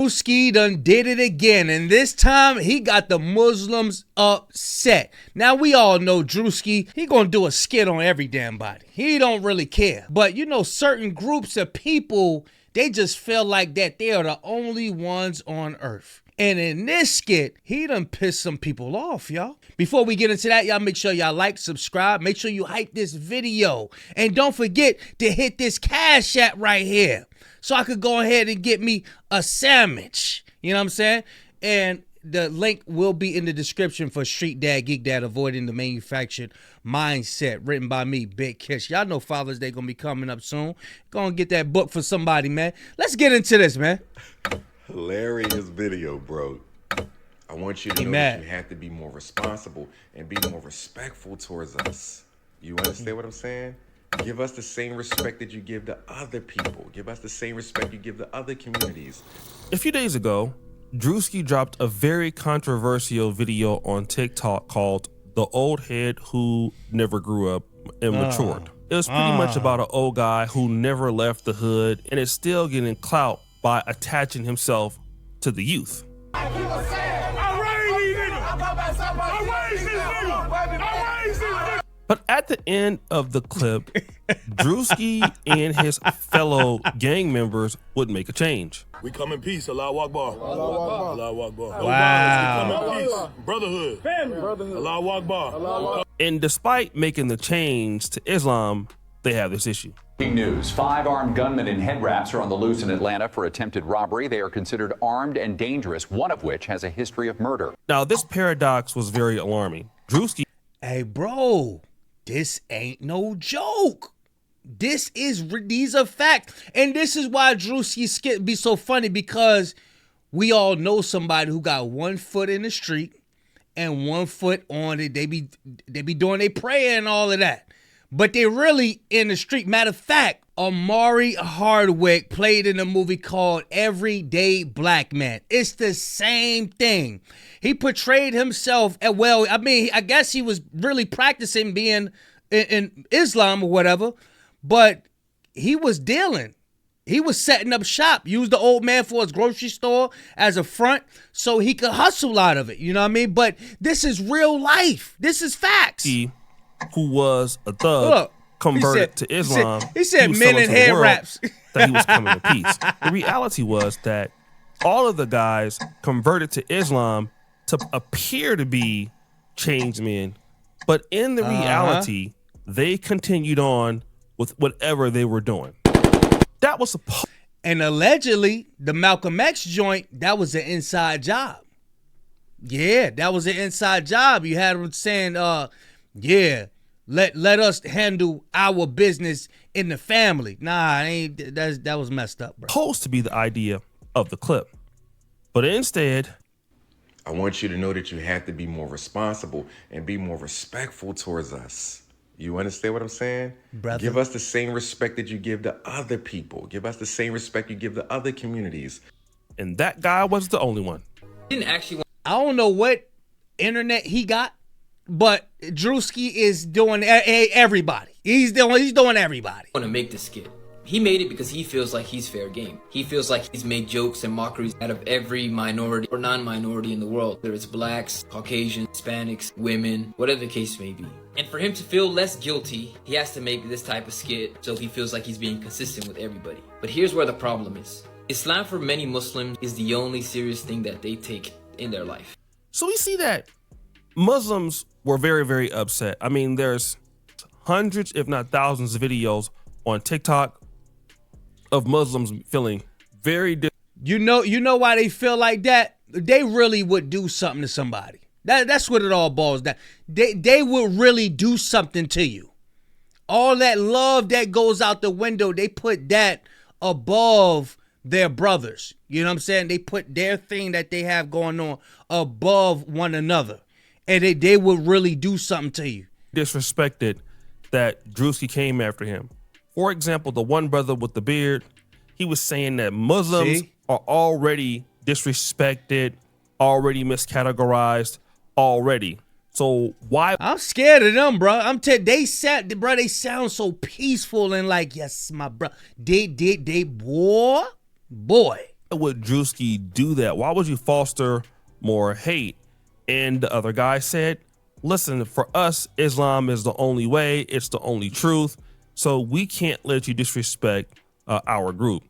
Druski done did it again, and this time he got the Muslims upset. Now we all know Druski, he gonna do a skit on every damn body. He don't really care. But you know, certain groups of people, they just feel like that they are the only ones on earth. And in this skit, he done pissed some people off, y'all. Before we get into that, y'all make sure y'all like, subscribe, make sure you hype this video. And don't forget to hit this Cash App right here, so I could go ahead and get me a sandwich. You know what I'm saying? And the link will be in the description for Street Dad, Geek Dad, Avoiding the Manufactured Mindset, written by me, BIGGKISH. Y'all know Father's Day gonna be coming up soon. Go and get that book for somebody, man. Let's get into this, man. Hilarious video, bro. I want you to know that you have to be more responsible and be more respectful towards us. You understand what I'm saying? Give us the same respect that you give to other people. Give us the same respect you give to other communities. A few days ago, Druski dropped a very controversial video on TikTok called The Old Head Who Never Grew Up and Matured. It was pretty much about an old guy who never left the hood and is still getting clout by attaching himself to the youth. But at the end of the clip, Druski and his fellow gang members would make a change. We come in peace, Allahu Akbar. Allahu Akbar. Wow. We come in peace, brotherhood. Family. Allahu Akbar. And despite making the change to Islam, they have this issue. News. 5 armed gunmen in head wraps are on the loose in Atlanta for attempted robbery. They are considered armed and dangerous, one of which has a history of murder. Now, this paradox was very alarming. Druski. Hey, bro, this ain't no joke. These are facts. And this is why Druski's skit be so funny, because we all know somebody who got 1 foot in the street and 1 foot on it. They be doing their prayer and all of that, but they really in the street. Matter of fact, Omari Hardwick played in a movie called Everyday Black Man. It's the same thing. He portrayed himself, well, I mean, I guess he was really practicing being in Islam or whatever, but he was dealing. He was setting up shop, used the old man for his grocery store as a front so he could hustle out of it. You know what I mean? But this is real life. This is facts. He, who was a thug, converted to Islam. He said men in head wraps. That he was coming to peace. The reality was that all of the guys converted to Islam to appear to be changed men, but in the reality, they continued on with whatever they were doing. That was and allegedly the Malcolm X joint, that was an inside job. Yeah, that was an inside job. You had them saying, yeah, let us handle our business in the family. Nah, that was messed up, bro. Supposed to be the idea of the clip, but instead, I want you to know that you have to be more responsible and be more respectful towards us. You understand what I'm saying? Brother. Give us the same respect that you give to other people. Give us the same respect you give to other communities. And that guy was the only one. I don't know what internet he got, but Druski is doing everybody. He's doing everybody. Want to make the skit. He made it because he feels like he's fair game. He feels like he's made jokes and mockeries out of every minority or non-minority in the world, whether it's blacks, Caucasians, Hispanics, women, whatever the case may be. And for him to feel less guilty, he has to make this type of skit so he feels like he's being consistent with everybody. But here's where the problem is. Islam for many Muslims is the only serious thing that they take in their life. So we see that Muslims were very, very upset. I mean, there's hundreds, if not thousands of videos on TikTok of Muslims feeling very you know why they feel like that? They really would do something to somebody. That's what it all boils down. They would really do something to you. All that love that goes out the window, they put that above their brothers. You know what I'm saying? They put their thing that they have going on above one another. And they would really do something to you. Disrespected that Druski came after him. For example, the one brother with the beard, he was saying that Muslims are already disrespected, already miscategorized, already. So why? I'm scared of them, bro. They sound so peaceful and like, yes, my bro. Boy. would Druski do that? Why would you foster more hate? And the other guy said, listen, for us, Islam is the only way. It's the only truth. So we can't let you disrespect our group.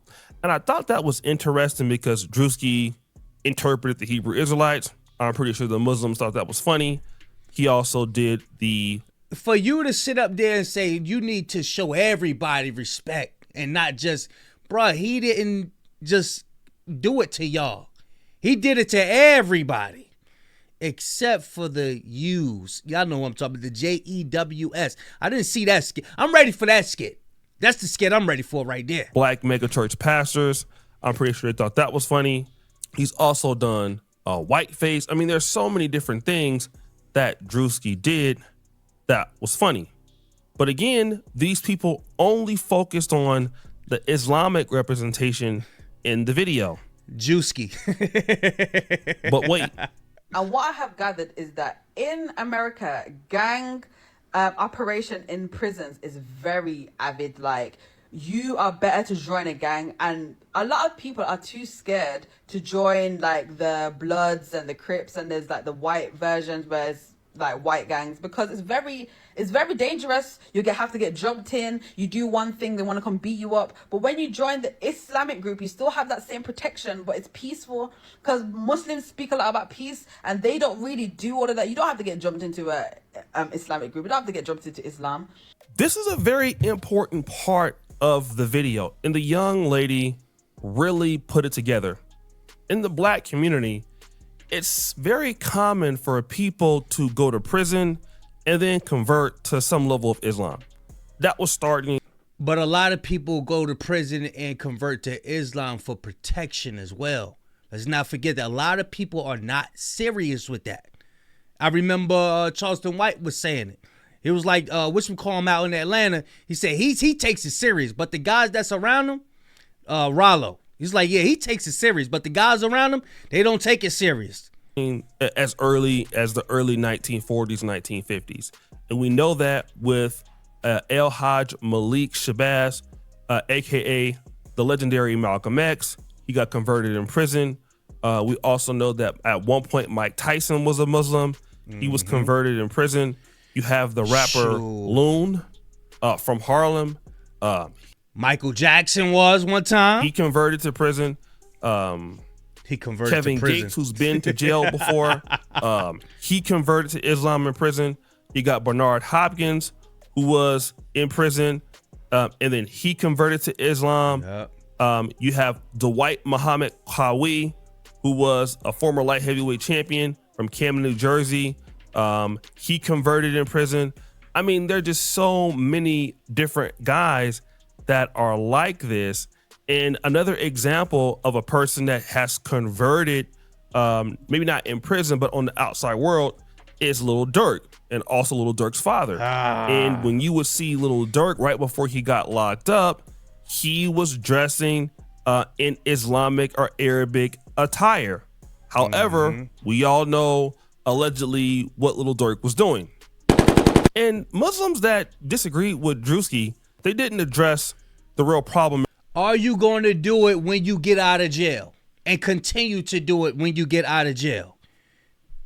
And I thought that was interesting because Druski interpreted the Hebrew Israelites. I'm pretty sure the Muslims thought that was funny. He also did the... For you to sit up there and say you need to show everybody respect and not just, bruh, he didn't just do it to y'all. He did it to everybody except for the U's. Y'all know what I'm talking about, the Jews. I didn't see that skit. I'm ready for that skit. That's the skit I'm ready for right there. Black megachurch pastors. I'm pretty sure they thought that was funny. He's also done whiteface. I mean, there's so many different things that Druski did that was funny. But again, these people only focused on the Islamic representation in the video. Druski. But wait. And what I have gathered is that in America, gang operation in prisons is very avid. Like, you are better to join a gang, and a lot of people are too scared to join like the Bloods and the Crips, and there's like the white versions where it's like white gangs, because it's very dangerous. You have to get jumped in. You do one thing, they want to come beat you up. But when you join the Islamic group, you still have that same protection, but it's peaceful, because Muslims speak a lot about peace, and they don't really do all of that. You don't have to get jumped into a Islamic group. You don't have to get jumped into Islam. This is a very important part of the video, and the young lady really put it together. In the black community, it's very common for people to go to prison and then convert to some level of Islam. That was starting. But a lot of people go to prison and convert to Islam for protection as well. Let's not forget that a lot of people are not serious with that. I remember Charleston White was saying it. It was like, call him out in Atlanta. He said he takes it serious, but the guys that's around him, Rollo, he's like, yeah, he takes it serious, but the guys around him, they don't take it serious. As early as the early 1940s, 1950s. And we know that with El Hajj Malik Shabazz, aka the legendary Malcolm X. He got converted in prison. We also know that at one point Mike Tyson was a Muslim. He was converted in prison. You have the rapper Loon from Harlem. Michael Jackson was one time. He converted to prison. He converted Kevin to prison. Gates, who's been to jail before, he converted to Islam in prison. You got Bernard Hopkins, who was in prison, and then he converted to Islam. Yep. You have Dwight Muhammad Qawi, who was a former light heavyweight champion from Camden, New Jersey. He converted in prison. I mean, there are just so many different guys that are like this. And another example of a person that has converted, maybe not in prison, but on the outside world, is Lil Durk, and also Lil Durk's father. And when you would see Lil Durk right before he got locked up, he was dressing in Islamic or Arabic attire. However, we all know allegedly what Lil Durk was doing. And Muslims that disagreed with Druski, they didn't address the real problem. Are you going to do it when you get out of jail and continue to do it when you get out of jail?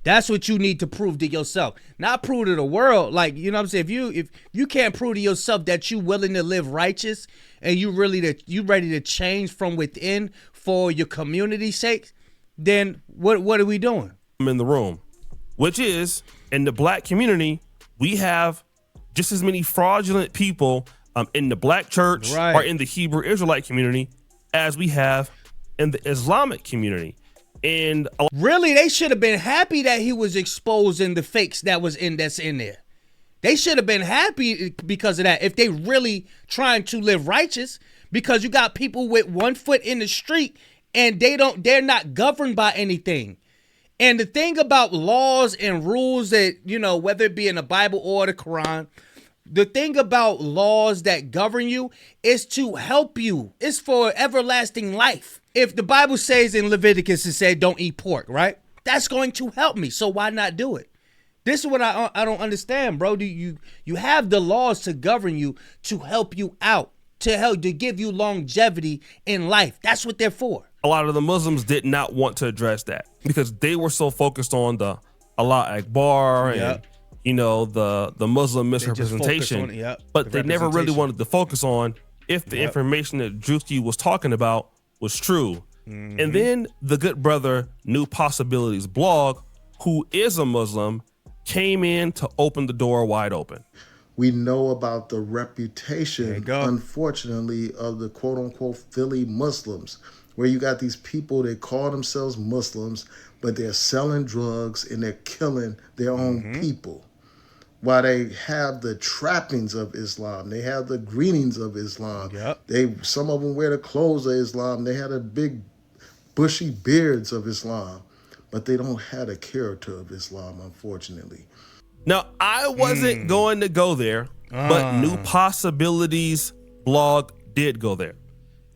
That's what you need to prove to yourself, not prove to the world. Like, you know what I'm saying? If you can't prove to yourself that you willing to live righteous and you ready to change from within for your community's sake, then what are we doing? I'm in the room, which is in the black community, we have just as many fraudulent people in the black church or in the Hebrew Israelite community as we have in the Islamic community. And really, they should have been happy that he was exposing the fakes that's in there. They should have been happy because of that, if they really trying to live righteous, because you got people with one foot in the street and they're not governed by anything. And the thing about laws and rules that, you know, whether it be in the Bible or the Quran, the thing about laws that govern you is to help you. It's for everlasting life. If the Bible says in Leviticus, it said don't eat pork, right? That's going to help me. So why not do it? This is what I don't understand, bro. You have the laws to govern you, to help you out, to give you longevity in life. That's what they're for. a lot of the Muslims did not want to address that because they were so focused on the Allah Akbar and the Muslim misrepresentation, but they never really wanted to focus on if the information that Druski was talking about was true. And then the good brother New Possibilities blog, who is a Muslim, came in to open the door wide open. We know about the reputation, unfortunately, of the quote unquote Philly Muslims, where you got these people that call themselves Muslims, but they're selling drugs and they're killing their own people. While they have the trappings of Islam, they have the greetings of Islam. Some of them wear the clothes of Islam. They had a big bushy beards of Islam, but they don't have the character of Islam, unfortunately. Now, I wasn't going to go there, but New Possibilities blog did go there.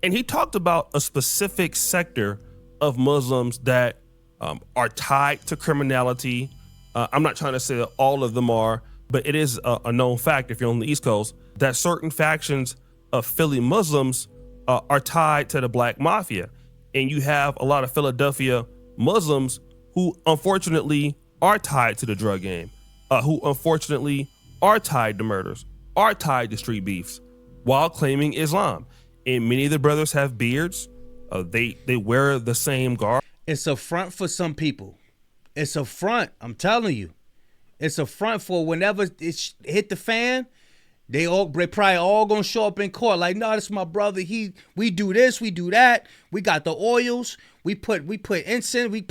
And he talked about a specific sector of Muslims that are tied to criminality. I'm not trying to say that all of them are, but it is a known fact if you're on the East Coast that certain factions of Philly Muslims are tied to the Black Mafia. And you have a lot of Philadelphia Muslims who unfortunately are tied to the drug game, who unfortunately are tied to murders, are tied to street beefs while claiming Islam. And many of the brothers have beards. They wear the same garb. It's a front for some people. It's a front. I'm telling you. It's a front for whenever it hit the fan. They probably all gonna show up in court like, no, this is my brother. We do this, we do that. We got the oils. We put incense. We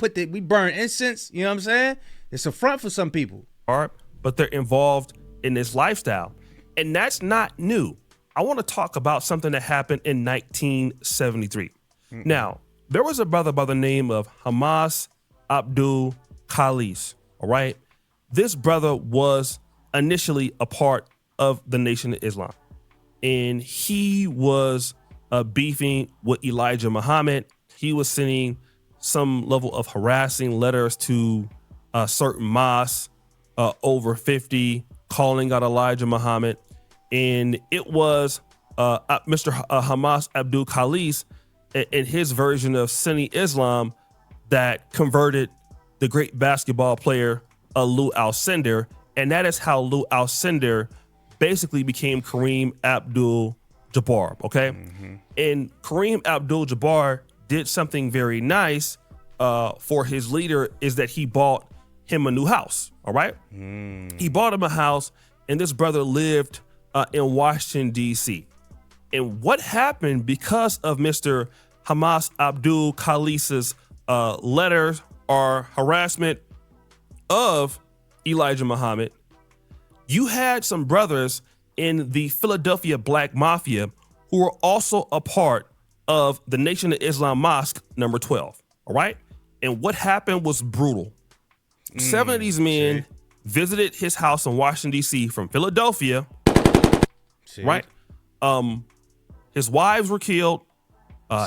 burn incense. You know what I'm saying? It's a front for some people. But they're involved in this lifestyle, and that's not new. I want to talk about something that happened in 1973. Now, there was a brother by the name of Hamas Abdul Khalis. All right, this brother was initially a part of the Nation of Islam, and he was beefing with Elijah Muhammad. He was sending some level of harassing letters to certain mosques, over 50, calling out Elijah Muhammad. And it was Mr. Hamas Abdul Khalis in his version of Sunni Islam that converted the great basketball player Lou Alcindor. And that is how Lou Alcindor basically became Kareem Abdul-Jabbar, okay? And Kareem Abdul-Jabbar did something very nice for his leader, is that he bought him a new house, all right? He bought him a house, and this brother lived in Washington, D.C. And what happened because of Mr. Hamas Abdul Khalis's letters or harassment of Elijah Muhammad, you had some brothers in the Philadelphia Black Mafia who were also a part of the Nation of Islam Mosque number 12, all right? And what happened was brutal. 7 of these men visited his house in Washington, D.C. from Philadelphia, right? His wives were killed.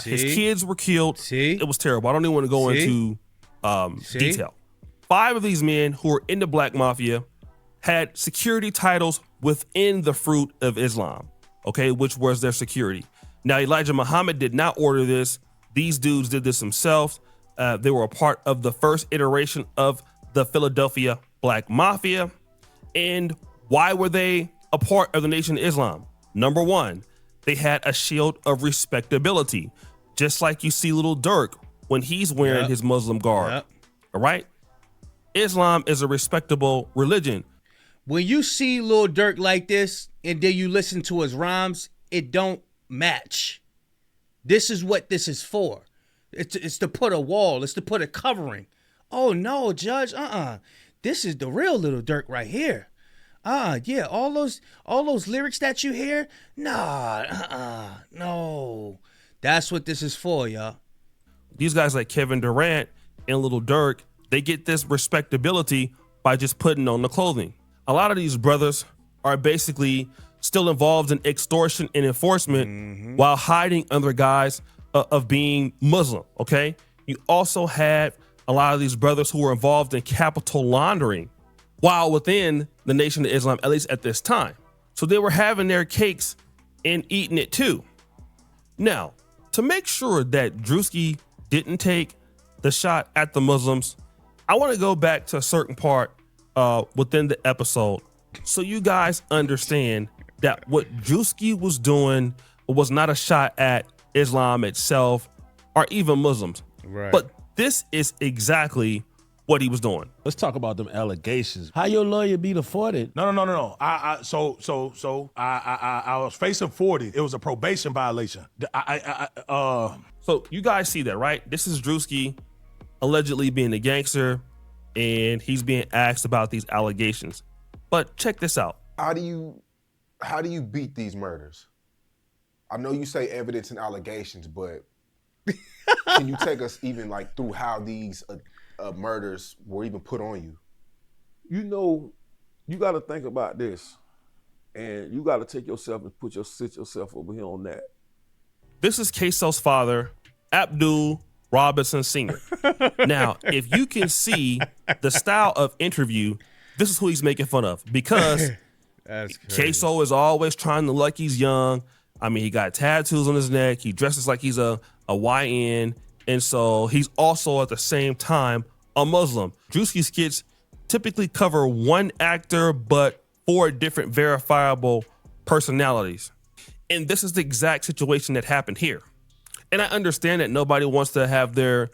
His kids were killed. It was terrible. I don't even want to go into detail. 5 of these men who were in the Black Mafia had security titles within the Fruit of Islam, okay, which was their security. Now, Elijah Muhammad did not order this. These dudes did this themselves. They were a part of the first iteration of the Philadelphia Black Mafia. And why were they a part of the Nation of Islam? Number one, they had a shield of respectability, just like you see Little Durk when he's wearing his Muslim garb. All right? Islam is a respectable religion. When you see Lil Durk like this and then you listen to his rhymes, it don't match. This is what this is for. It's to put a wall. It's to put a covering. Oh no, Judge. This is the real Lil Durk right here. Yeah, all those lyrics that you hear, no. That's what this is for, y'all. These guys like Kevin Durant and Little Durk, they get this respectability by just putting on the clothing. A lot of these brothers are basically still involved in extortion and enforcement while hiding under guise of being Muslim, okay? You also had a lot of these brothers who were involved in capital laundering while within the Nation of Islam, at least at this time. So they were having their cakes and eating it too. Now, to make sure that Druski didn't take the shot at the Muslims. I want to go back to a certain part within the episode so you guys understand that what Druski was doing was not a shot at Islam itself or even Muslims. Right. But this is exactly what he was doing. Let's talk about them allegations. How your lawyer be the 40? No. I was facing 40. It was a probation violation. So you guys see that, right? This is Druski allegedly being a gangster, and he's being asked about these allegations. But check this out. How do you beat these murders? I know you say evidence and allegations, but can you take us even like through how these murders were even put on you? You know, you got to think about this, and you got to take yourself and sit yourself over here on that. This is Queso's father, Abdul Robinson Sr. Now, if you can see the style of interview, this is who he's making fun of, because Queso is always trying to look like he's young. I mean, he got tattoos on his neck. He dresses like he's a YN. And so he's also at the same time a Muslim. Druski skits typically cover one actor, but 4 different verifiable personalities. And this is the exact situation that happened here. And I understand that nobody wants to have their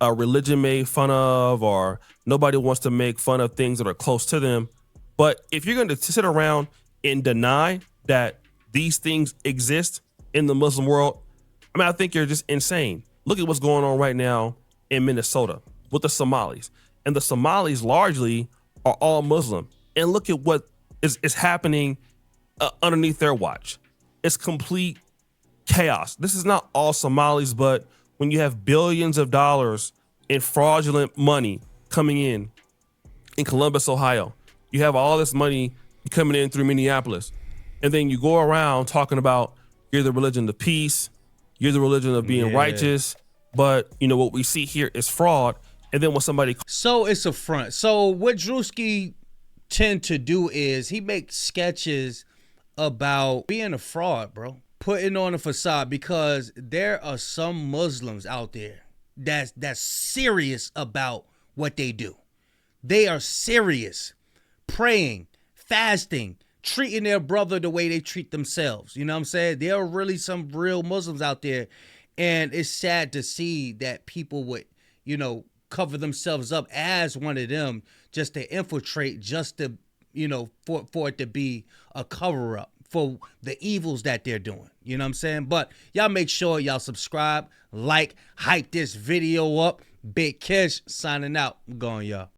religion made fun of, or nobody wants to make fun of things that are close to them. But if you're going to sit around and deny that these things exist in the Muslim world, I mean, I think you're just insane. Look at what's going on right now in Minnesota with the Somalis. And the Somalis largely are all Muslim. And look at what is happening underneath their watch. It's complete chaos. This is not all Somalis, but when you have billions of dollars in fraudulent money coming in Columbus, Ohio, you have all this money coming in through Minneapolis, and then you go around talking about you're the religion of peace, you're the religion of being righteous, but you know what we see here is fraud. And then when somebody... So it's a front. So what Druski tend to do is he makes sketches about being a fraud, bro. Putting on a facade, because there are some Muslims out there that's serious about what they do. They are serious, praying, fasting, treating their brother the way they treat themselves. You know what I'm saying? There are really some real Muslims out there. And it's sad to see that people would, you know, cover themselves up as one of them just to infiltrate, just to, you know, for it to be a cover up for the evils that they're doing. You know what I'm saying? But y'all make sure y'all subscribe, like, hype this video up. Big Kish signing out. I'm going, y'all.